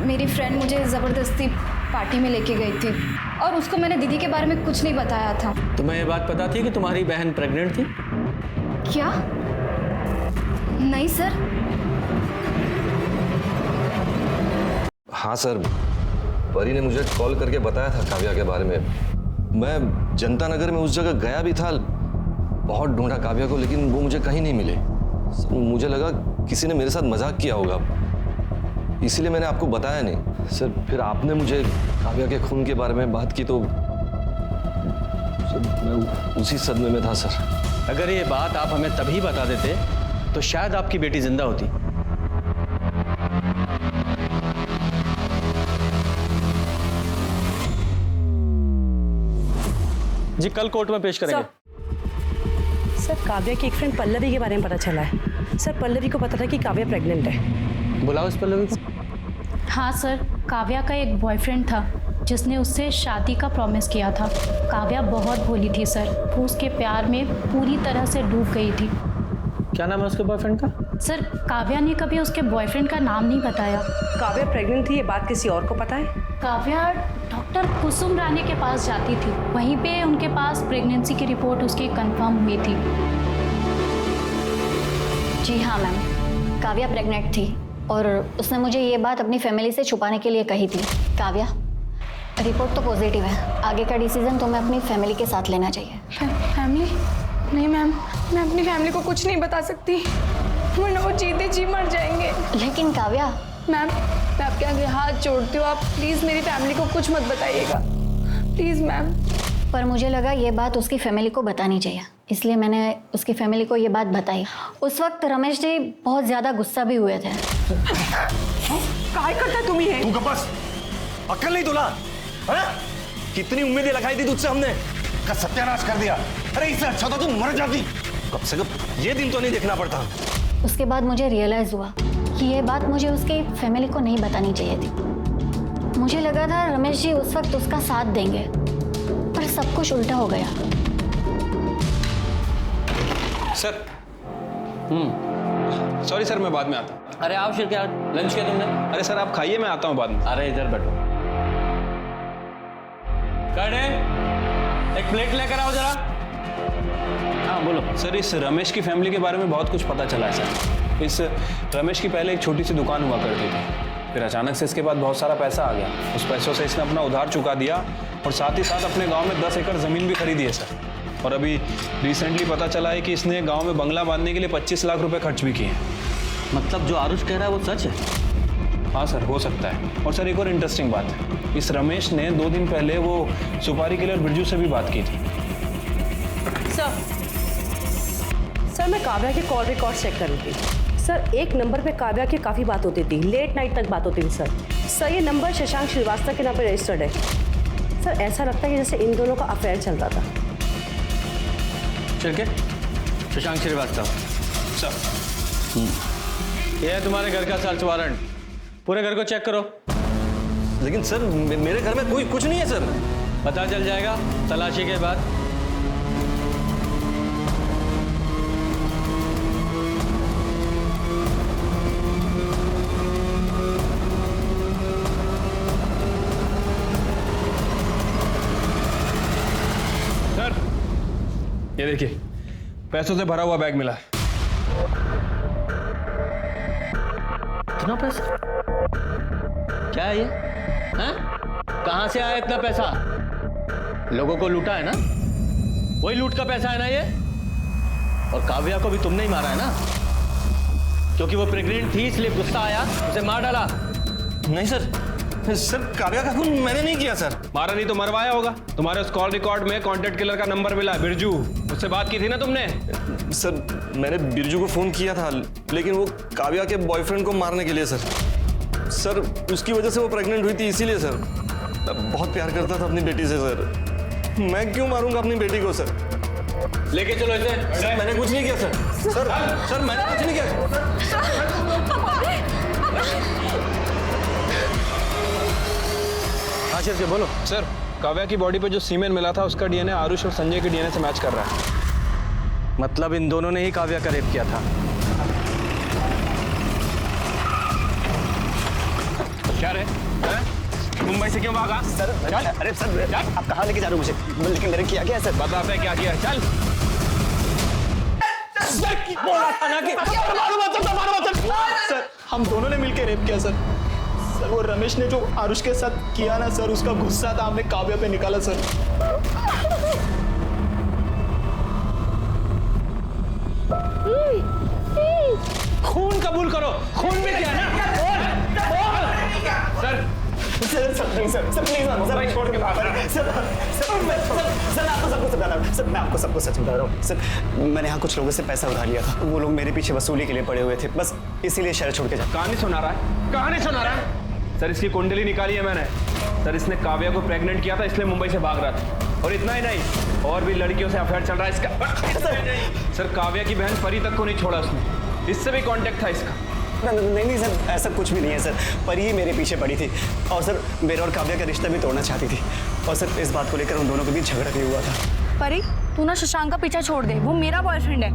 मेरी फ्रेंड मुझे ज़बरदस्ती पार्टी में लेके गई थी और उसको मैंने दीदी के बारे में कुछ नहीं बताया था। तुम्हें ये बात पता थी कि तुम्हारी बहन प्रेग्नेंट थी? क्या? नहीं सर। हाँ सर, परी ने मुझे कॉल करके बताया था काव्या के बारे में। मैं जनता नगर में उस जगह गया भी था, बहुत ढूंढा काव्या को, लेकिन वो मुझे कहीं नहीं मिले। मुझे लगा किसी ने मेरे साथ मजाक किया होगा, इसीलिए मैंने आपको बताया नहीं। सर, फिर आपने मुझे काव्या के खून के बारे में बात की तो सर, मैं उसी सदमे में था सर। अगर ये बात आप हमें तभी बता देते तो शायद आपकी बेटी जिंदा होती। जी, कल कोर्ट में पेश करेंगे। सर, काव्या की एक फ्रेंड पल्लवी के बारे में पता चला है सर। पल्लवी को पता था कि काव्या प्रेग्नेंट है। बुलाओ इस पल्लवी को। हाँ सर, काव्या का एक बॉयफ्रेंड था जिसने उससे शादी का प्रॉमिस किया था। काव्या बहुत भोली थी सर, वो उसके प्यार में पूरी तरह से डूब गई थी। क्या नाम है उसके बॉयफ्रेंड का? सर, काव्या ने कभी उसके बॉयफ्रेंड का नाम नहीं बताया। काव्या प्रेग्नेंट थी, ये बात किसी और को पता है? काव्या डॉक्टर कुसुम रानी के पास जाती थी, वहीं पे उनके पास प्रेगनेंसी की रिपोर्ट उसकी कंफर्म हुई थी। जी हाँ मैम, काव्या प्रेग्नेंट थी और उसने मुझे ये बात अपनी फैमिली से छुपाने के लिए कही थी। काव्या, रिपोर्ट तो पॉजिटिव है, आगे का डिसीजन तुम्हें अपनी फैमिली के साथ लेना चाहिए। फैमिली? नहीं मैम, मैं अपनी फैमिली को कुछ नहीं बता सकती, वरना वो जीते जी मर जाएंगे। लेकिन काव्या। मैम, मैं आपके आगे हाथ जोड़ती हूँ, आप प्लीज़ मेरी फैमिली को कुछ मत बताइएगा, प्लीज़ मैम। पर मुझे लगा ये बात उसकी फैमिली को बतानी चाहिए, इसलिए मैंने उसकी फैमिली को ये बात बताई। उस वक्त रमेश जी बहुत ज़्यादा गुस्सा भी हुए थे। काय करता तुम ये? तू बस, अक्ल नहीं तुला? कितनी उम्मीदें लगाई थी तुझसे हमने, का सत्यानाश कर दिया। अरे इससे अच्छा तो तुम मर जाती, कम से कम ये दिन तो नहीं देखना पड़ता। उसके बाद मुझे रियलाइज हुआ कि ये बात मुझे उसकी फैमिली को नहीं बतानी चाहिए थी। मुझे लगा था रमेश जी उस वक्त उसका साथ देंगे, पर सब कुछ उल्टा हो गया। सर, सॉरी सर, मैं बाद में आता हूँ। अरे आओ, क्या लंच किया तुमने? अरे सर आप खाइए, मैं आता हूँ बाद में। अरे इधर बैठो। कड़े, एक प्लेट लेकर आओ जरा। हाँ बोलो। सर, इस रमेश की फैमिली के बारे में बहुत कुछ पता चला है सर। इस रमेश की पहले एक छोटी सी दुकान हुआ करती थी, फिर अचानक से इसके पास बहुत सारा पैसा आ गया। उस पैसों से इसने अपना उधार चुका दिया और साथ ही साथ अपने गांव में 10 एकड़ ज़मीन भी खरीदी है सर। और अभी रिसेंटली पता चला है कि इसने गांव में बंगला बांधने के लिए 25 लाख रुपए खर्च भी किए हैं। मतलब जो आरुष कह रहा है वो सच है? हाँ सर, हो सकता है। और सर एक और इंटरेस्टिंग बात है, इस रमेश ने 2 दिन पहले वो सुपारी किलर बिरजू से भी बात की थी। सर मैं काव्या के कॉल रिकॉर्ड चेक कर रही थी सर। एक नंबर पे काव्या की काफ़ी बात होती थी, लेट नाइट तक बात होती थी सर। ये नंबर शशांक श्रीवास्तव के नाम पे रजिस्टर्ड है सर। ऐसा लगता है कि जैसे इन दोनों का अफेयर चल रहा था। चल के शशांक श्रीवास्तव सर। ये है तुम्हारे घर का सर्च वारंट, पूरे घर को चेक करो। लेकिन सर मेरे घर में कोई कुछ नहीं है सर। पता चल जाएगा तलाशी के बाद। सर ये देखिए, पैसों से भरा हुआ बैग मिला है। इतना पैसा क्या है ये? हैं? कहां से आया इतना पैसा? लोगों को लूटा है ना? वही लूट का पैसा है ना ये? और काव्या को भी तुमने ही मारा है ना? क्योंकि वो प्रेग्नेंट थी इसलिए गुस्सा आया, उसे मार डाला। नहीं सर, काव्या का खून मैंने नहीं किया सर। मारा नहीं तो मरवाया होगा। तुम्हारे उस कॉल रिकॉर्ड में कॉन्टेक्ट किलर का नंबर मिला है, बिरजू। उससे बात की थी ना तुमने? सर मैंने बिरजू को फोन किया था, लेकिन वो काव्या के बॉयफ्रेंड को मारने के लिए सर। सर उसकी वजह से वो प्रेग्नेंट हुई थी, इसीलिए सर। बहुत प्यार करता था अपनी बेटी से सर। मैं क्यों मारूंगा अपनी बेटी को सर? लेके चलो इसे। सर मैंने कुछ नहीं किया सर। सर मैंने कुछ नहीं किया। आशीष के बोलो। सर काव्या की बॉडी पे जो सीमेन मिला था उसका डीएनए आरुष और संजय के डीएनए से मैच कर रहा है। मतलब इन दोनों ने ही काव्या का रेप किया था। क्या रे? मुंबई से क्यों भागा? सर अरे सर आप कहाँ लेके जा रहे हो मुझे? लेकिन मैंने किया क्या है सर? बताते हैं क्या किया। चल सर हम दोनों ने मिलकर रेप किया सर। सर वो रमेश ने जो आरुष के साथ किया ना सर, उसका गुस्सा था हमने काव्या पे निकाला सर। खून कबूल करो। खून भी किया ना? सर प्लीज सर छोड़ के भाग रहा हूं। सर आपको सब कुछ बताना है। सर मैं आपको सब कुछ सच बता रहा हूँ। सर मैंने यहाँ कुछ लोगों से पैसा उधार लिया था। वो लोग मेरे पीछे वसूली के लिए पड़े हुए थे, बस इसीलिए शहर छोड़ के जा। कहानी सुना रहा है? कहानी सुना रहा है? सर इसकी कुंडली निकाली है मैंने। सर इसने काव्या को प्रेग्नेंट किया था, इसलिए मुंबई से भाग रहा था। और इतना ही नहीं, और भी लड़कियों से अफेयर चल रहा है इसका। सर काव्या की बहन परी तक को नहीं छोड़ा उसने। इससे भी कांटेक्ट था इसका। नहीं सर, ऐसा कुछ भी नहीं है सर। परी ही मेरे पीछे पड़ी थी और सर मेरा और काव्या का रिश्ता भी तोड़ना चाहती थी। और सर इस बात को लेकर उन दोनों के बीच झगड़ा भी हुआ था। परी, तू ना शशांक का पीछा छोड़ दे, वो मेरा बॉयफ्रेंड है।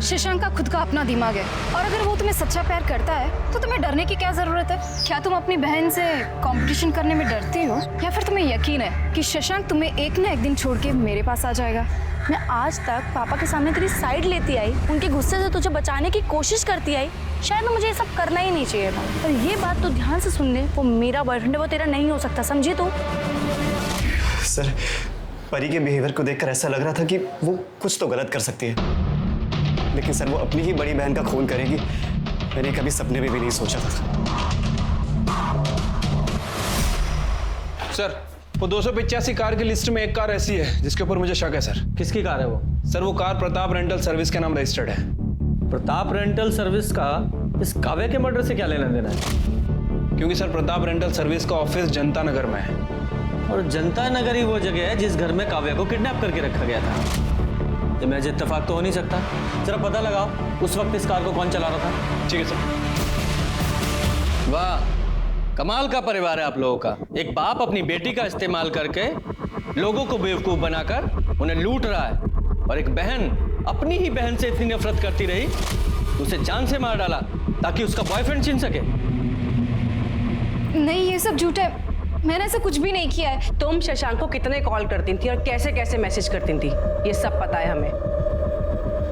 शशांक का खुद का अपना दिमाग है, और अगर वो तुम्हें सच्चा प्यार करता है तो तुम्हें डरने की क्या जरूरत है? क्या तुम अपनी बहन से कंपटीशन करने में डरती हो, या फिर तुम्हें यकीन है कि शशांक तुम्हें एक ना एक दिन छोड़ के मेरे पास आ जाएगा? मैं आज तक पापा के सामने तेरी साइड लेती आई, उनके गुस्से से तुझे बचाने की कोशिश करती आई। शायद मुझे ये सब करना ही नहीं चाहिए था, पर ये बात तो ध्यान से सुन ले, वो मेरा बॉयफ्रेंड है, वो तेरा नहीं हो सकता, समझी तू? सर परी के बिहेवियर को देखकर ऐसा लग रहा था कि वो कुछ तो गलत कर सकती है, लेकिन सर वो अपनी ही बड़ी बहन का खून करेगी, मैंने कभी सपने में भी नहीं सोचा था। सर वो 285 कार की लिस्ट में एक कार ऐसी है जिसके ऊपर मुझे शक है सर। किसकी कार है वो? सर वो कार प्रताप रेंटल सर्विस के नाम रजिस्टर्ड है। प्रताप रेंटल सर्विस का इस काव्या के मर्डर से क्या लेना देना है? क्योंकि सर प्रताप रेंटल सर्विस का ऑफिस जनता नगर में है, और जनता नगर ही वो जगह है जिस घर में काव्या को किडनैप करके रखा गया था। ये महज इत्तेफाक तो हो नहीं सकता। जरा पता लगाओ उस वक्त इस कार को कौन चला रहा था। ठीक है सर। वाह, कमाल का परिवार है आप लोगों का। एक बाप अपनी बेटी का इस्तेमाल करके लोगों को बेवकूफ बनाकर उन्हें लूट रहा है, और एक बहन अपनी ही बहन से इतनी नफरत करती रही उसे जान से मार डाला ताकि उसका बॉयफ्रेंड छीन सके। नहीं, ये सब झूठ है, मैंने ऐसा कुछ भी नहीं किया है। तुम शशांक को कितने कॉल करती थी और कैसे कैसे मैसेज करती थी, ये सब पता है हमें।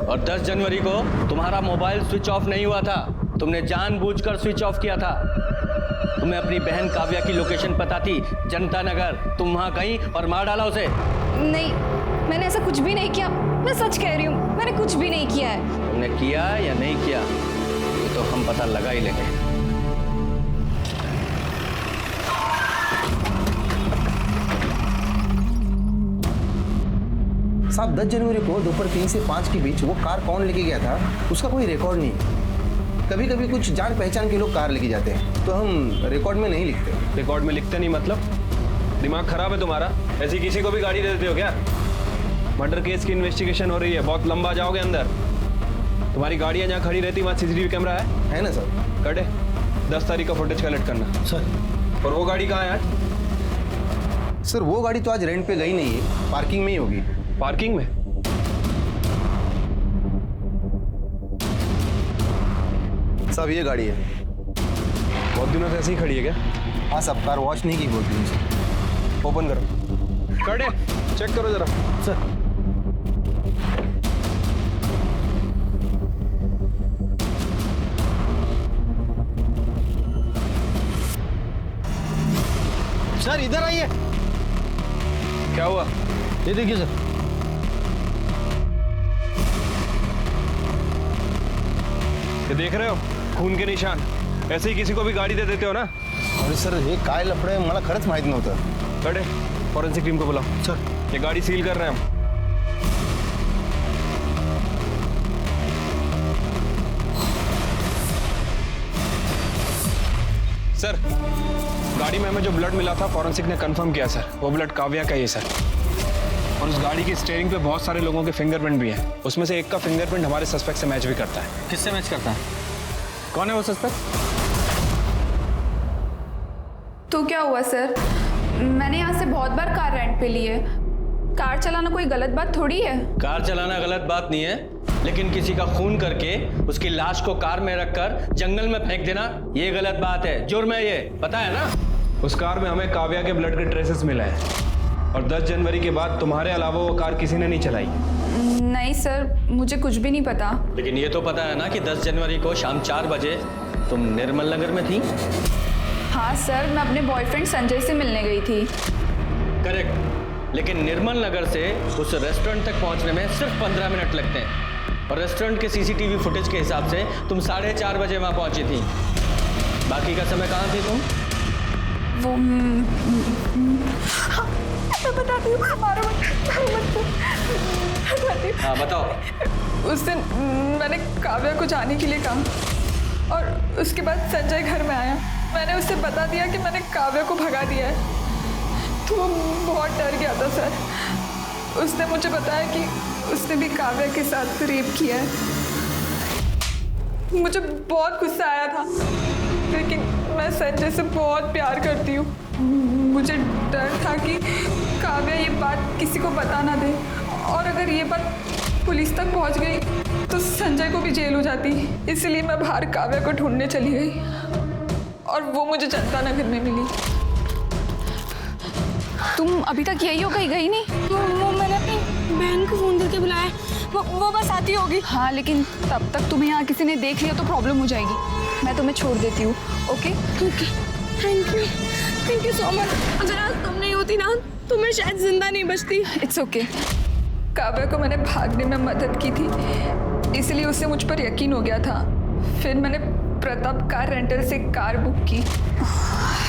और 10 जनवरी को तुम्हारा मोबाइल स्विच ऑफ नहीं हुआ था, तुमने जानबूझकर स्विच ऑफ किया था। तुम्हें अपनी बहन काव्या की लोकेशन पता थी, जनता नगर। तुम वहां गई और मार डाला उसे। नहीं, मैंने ऐसा कुछ भी नहीं किया। मैं सच कह रही हूँ, मैंने कुछ भी नहीं किया है। तुमने किया या नहीं किया ये तो हम पता लगा ही लेंगे। साहब 10 जनवरी को दोपहर 3 से 5 के बीच वो कार कौन लेके गया था उसका कोई रिकॉर्ड नहीं। कभी कभी कुछ जान पहचान के लोग कार लेके जाते हैं तो हम रिकॉर्ड में नहीं लिखते। रिकॉर्ड में लिखते नहीं मतलब? दिमाग खराब है तुम्हारा? ऐसी किसी को भी गाड़ी दे देते हो क्या? मर्डर केस की इन्वेस्टिगेशन हो रही है, बहुत लंबा जाओगे अंदर। तुम्हारी गाड़ियाँ जहाँ खड़ी रहती वहाँ सीसीटीवी कैमरा है ना सर? कटे 10 तारीख का फुटेज कलेक्ट करना सर। और वो गाड़ी कहाँ है आज? सर वो गाड़ी तो आज रेंट पे गई नहीं है, पार्किंग में ही होगी। पार्किंग में? साहब ये गाड़ी है। बहुत दिनों से ऐसे ही खड़ी है क्या? हाँ साहब, कार वॉश नहीं की बहुत दिनों से। ओपन करो। कटे चेक करो जरा सर। सर इधर आइए। क्या हुआ? ये देखिए सर। ये देख रहे हो खून के निशान? ऐसे ही किसी को भी गाड़ी दे देते हो ना? अरे सर हे काय लफडे मला खरंच माहित नव्हतं। कटे फॉरेंसिक टीम को बुलाओ। सर ये गाड़ी सील कर रहे हैं हम। सर गाड़ी में हमें जो ब्लड मिला था फॉरेंसिक ने कंफर्म किया सर, वो ब्लड काव्या का ही है सर। और उस गाड़ी की स्टीयरिंग पे बहुत सारे लोगों के फिंगरप्रिंट भी हैं। उसमें से एक का फिंगरप्रिंट हमारे सस्पेक्ट से मैच भी करता है। किससे मैच करता है? कौन है वो सस्पेक्ट? तो क्या हुआ सर? मैंने यहाँ से बहुत बार कार रेंट पे ली है। कार चलाना कोई गलत बात थोड़ी है। कार चलाना गलत बात नहीं है, लेकिन किसी का खून करके उसकी लाश को कार में रखकर जंगल में फेंक देना ये गलत बात है। जुर्म है ये, पता है ना? उस कार में हमें काव्या के ब्लड के ट्रेसेस मिले हैं और 10 जनवरी के बाद तुम्हारे अलावा वो कार किसी ने नहीं चलाई। नहीं सर, मुझे कुछ भी नहीं पता। लेकिन ये तो पता है ना कि 10 जनवरी को शाम 4 बजे तुम निर्मल नगर में थी? हाँ सर, मैं अपने बॉयफ्रेंड संजय से मिलने गई थी। करेक्ट, लेकिन निर्मल नगर से उस रेस्टोरेंट तक पहुंचने में सिर्फ 15 मिनट लगते हैं और रेस्टोरेंट के सीसीटीवी फुटेज के हिसाब से तुम 4:30 बजे वहां पहुंची थी। बाकी का समय कहाँ थी तुम? वो मैं बताती हूँ। हाँ बताओ। उस दिन मैंने काव्या को जाने के लिए कहा और उसके बाद संजय घर में आया। मैंने उससे बता दिया कि मैंने काव्या को भगा दिया है, तो वो बहुत डर गया था सर। उसने मुझे बताया कि उसने भी काव्या के साथ रेप किया है। मुझे बहुत गुस्सा आया था, लेकिन मैं संजय से बहुत प्यार करती हूँ। मुझे डर था कि काव्या ये बात किसी को बता ना दे, और अगर ये बात पुलिस तक पहुँच गई तो संजय को भी जेल हो जाती। इसलिए मैं बाहर काव्या को ढूंढने चली गई और वो मुझे जनता नगर में मिली। तुम अभी तक यही हो, कहीं गई नहीं? वो मैंने अपनी बहन को फोन करके बुलाया, वो बस आती होगी। हाँ, लेकिन तब तक तुम्हें यहाँ किसी ने देख लिया तो प्रॉब्लम हो जाएगी। मैं तुम्हें छोड़ देती हूँ। Okay okay, thank you so much. अगर आज तुम नहीं होती ना तो मैं शायद जिंदा नहीं बचती। It's okay. काव्या को मैंने भागने में मदद की थी, इसलिए उससे मुझ पर यकीन हो गया था। फिर मैंने प्रताप कार रेंटल से कार बुक की।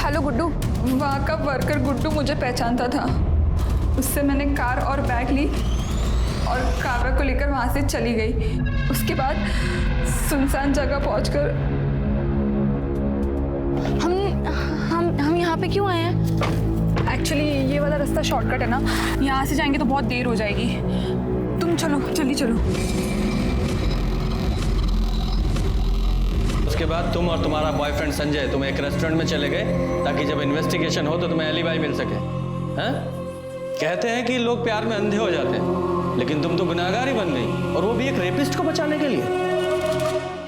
हेलो गुड्डू, वहाँ का वर्कर गुड्डू मुझे पहचानता था। उससे मैंने कार और बैग ली और काव्या को लेकर वहाँ से चली गई। उसके बाद सुनसान जगह पहुँचकर हम यहाँ पे क्यों आए हैं? एक्चुअली ये वाला रास्ता शॉर्टकट है ना, यहाँ से जाएंगे तो बहुत देर हो जाएगी। तुम चलो, जल्दी चलो। उसके बाद तुम और तुम्हारा बॉयफ्रेंड संजय तुम एक रेस्टोरेंट में चले गए ताकि जब इन्वेस्टिगेशन हो तो तुम्हें एलिबाई मिल सके। हैं? कहते हैं कि लोग प्यार में अंधे हो जाते हैं, लेकिन तुम तो गुनाहगार ही बन गई, और वो भी एक रेपिस्ट को बचाने के लिए।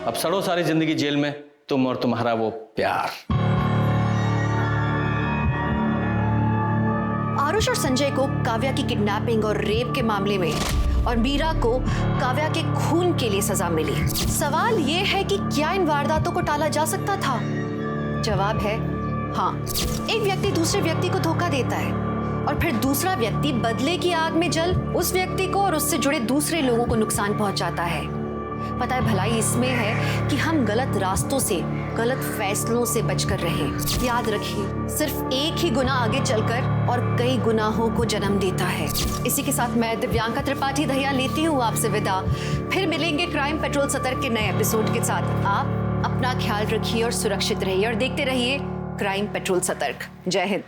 अब सड़ो सारी जिंदगी जेल में, तुम और तुम्हारा वो प्यार। आरुष और संजय को काव्या की किडनैपिंग और रेप के मामले में और मीरा को काव्या के खून के लिए सजा मिली। सवाल ये है कि क्या इन वारदातों को टाला जा सकता था? जवाब है हाँ। एक व्यक्ति दूसरे व्यक्ति को धोखा देता है और फिर दूसरा व्यक्ति बदले की आग में जल उस व्यक्ति को और उससे जुड़े दूसरे लोगों को नुकसान पहुंचाता है। पता है भलाई इसमें है कि हम गलत रास्तों से, गलत फैसलों से बचकर रहें। याद रखिए, सिर्फ एक ही गुनाह आगे चलकर और कई गुनाहों को जन्म देता है। इसी के साथ मैं दिव्यांका त्रिपाठी दहिया लेती हूँ आपसे विदा। फिर मिलेंगे क्राइम पेट्रोल सतर्क के नए एपिसोड के साथ। आप अपना ख्याल रखिए और सुरक्षित रहिए और देखते रहिए क्राइम पेट्रोल सतर्क। जय हिंद।